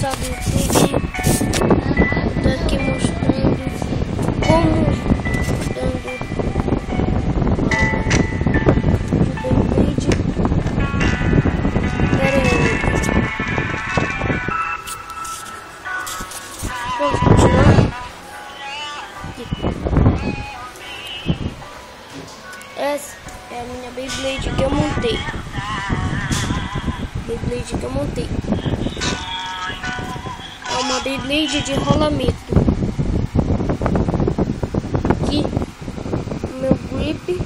sabe tudo. Tá aqui mostrando como dando Beyblade. Pera aí. Vamos continuar. Essa é a minha Beyblade que eu montei. É uma Beyblade de rolamento. Aqui o meu grip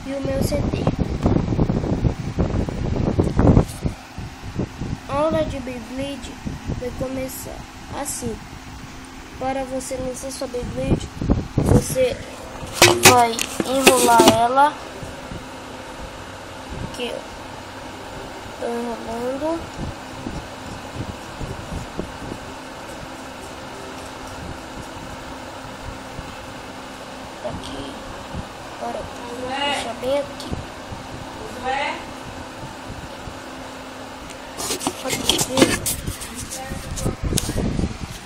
e o meu CD. A aula de Beyblade vai começar assim. Para você lançar sua Beyblade, você vai enrolar ela. Aqui, ó. Tô enrolando. Aqui. Agora deixa bem aqui.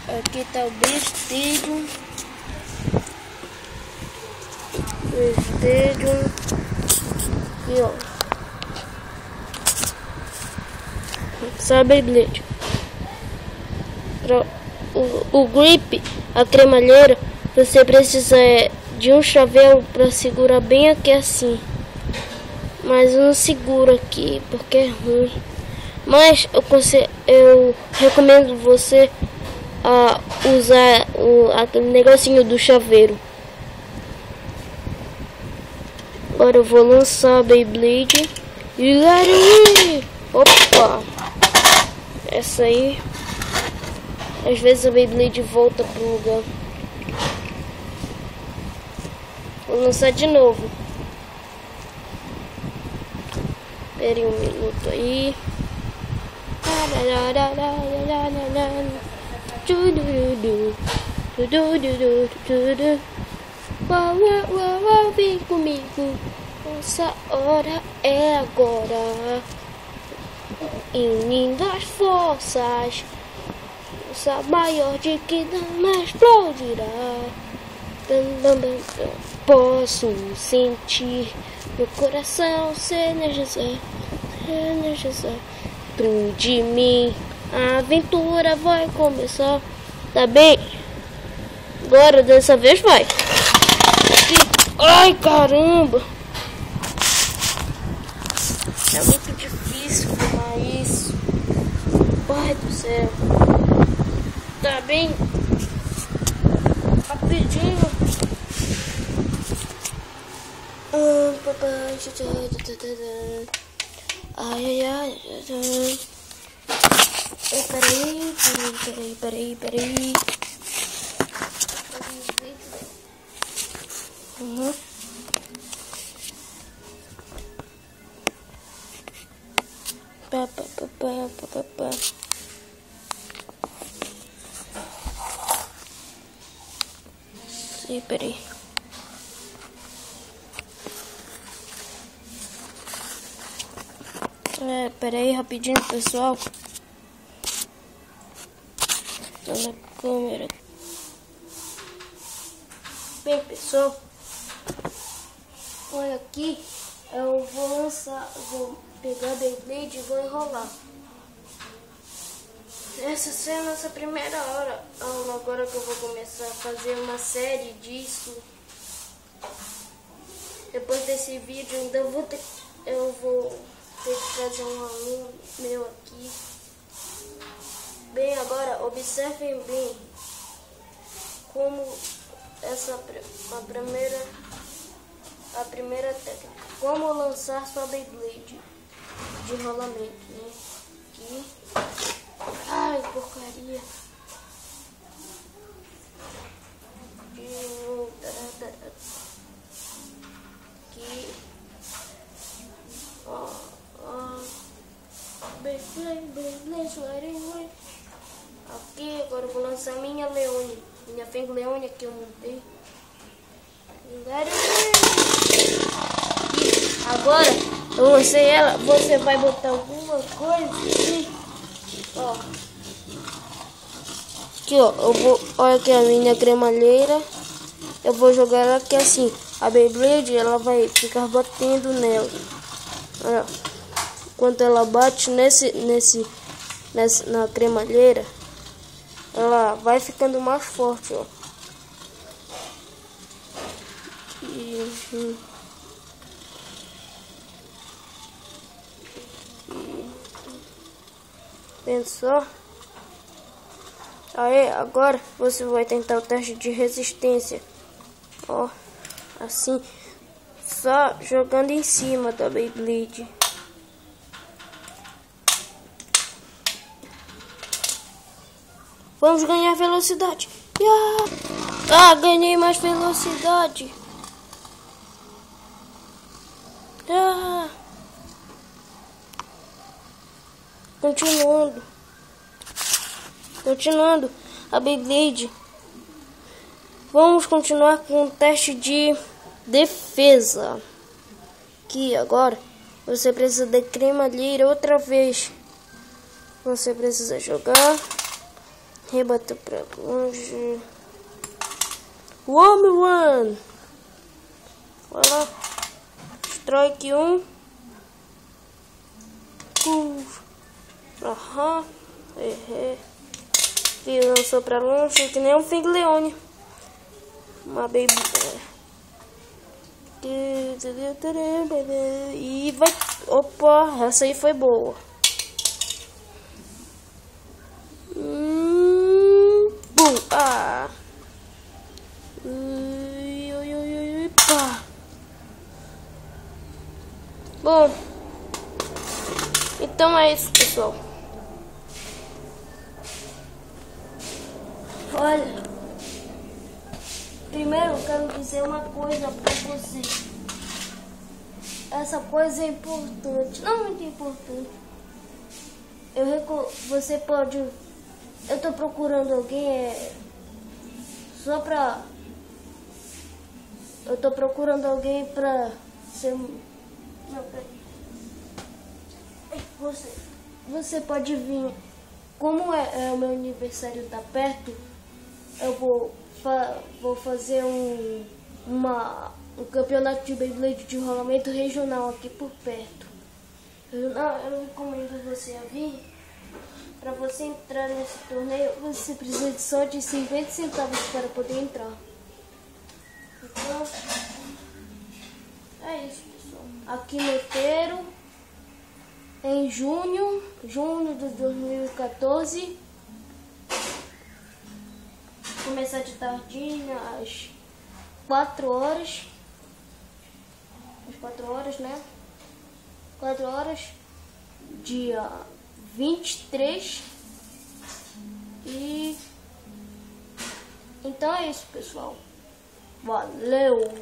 Aqui tá o vestido. Aqui, ó. Essa Beyblade. O grip, a cremalheira, você precisa de um chaveiro para segurar bem aqui assim. Mas eu não seguro aqui porque é ruim. Mas eu recomendo você a usar aquele negocinho do chaveiro. Agora eu vou lançar a Beyblade e opa! Essa aí, às vezes a Beyblade volta pro lugar. Vou lançar de novo. Espere um minuto aí. Vem comigo, nossa hora é agora. Unindo as forças, força maior de que não explodirá. Posso sentir meu coração se energizar. Dentro de mim a aventura vai começar. Tá bem? Agora dessa vez vai. Ai, caramba! É muito difícil filmar isso. Pai do céu. Tá bem? Rapidinho. Ai, ai, ai. Peraí. Uhum. Sim, peraí. Peraí rapidinho, pessoal. Tô na câmera. Bem, pessoal, olha aqui. Eu vou pegar a Beyblade e vou enrolar. Essa é a nossa primeira aula. Agora que eu vou começar a fazer uma série disso. Depois desse vídeo ainda eu vou ter que trazer um aluno meu aqui. Bem, agora observem bem como a primeira técnica. Como lançar sua Beyblade de rolamento, né? Aqui. Ai, porcaria. Aqui. Aqui, agora eu vou lançar minha Leone. Minha Feng Leone que eu montei. Agora Você vai botar alguma coisa aqui. Ó. Aqui, ó. Olha aqui a minha cremalheira. Eu vou jogar ela aqui assim. A Beyblade, ela vai ficar batendo nela. Olha. Enquanto ela bate na cremalheira, ela vai ficando mais forte, ó. Pensou? Aí, agora você vai tentar o teste de resistência. Ó, assim, só jogando em cima da Beyblade. Vamos ganhar velocidade. Ah, ganhei mais velocidade. Continuando a Beyblade. Vamos continuar com o teste de defesa. Aqui agora você precisa de cremalheira outra vez. Você precisa jogar. Rebater pra longe. Home run. Vai lá. Strike 1. Aham. E lançou pra longe que nem um Figleone. Uma baby. E vai. Opa, essa aí foi boa. Bum. Ah. Pá. Bom. Então é isso, pessoal. Olha, primeiro eu quero dizer uma coisa pra você. Essa coisa é importante, não muito importante. Você pode. Eu tô procurando alguém só pra. Eu tô procurando alguém pra ser. Não, peraí. Você pode vir. Como o meu aniversário tá perto, eu vou fazer um campeonato de Beyblade de rolamento regional aqui por perto. Eu recomendo você a vir. Para você entrar nesse torneio, você precisa só de 50 centavos para poder entrar. Então, é isso, pessoal. Aqui no Teiro, em junho de 2014. Começar de tardinha às 4 horas. Às 4 horas, né? 4 horas, dia 23. E então é isso, pessoal. Valeu!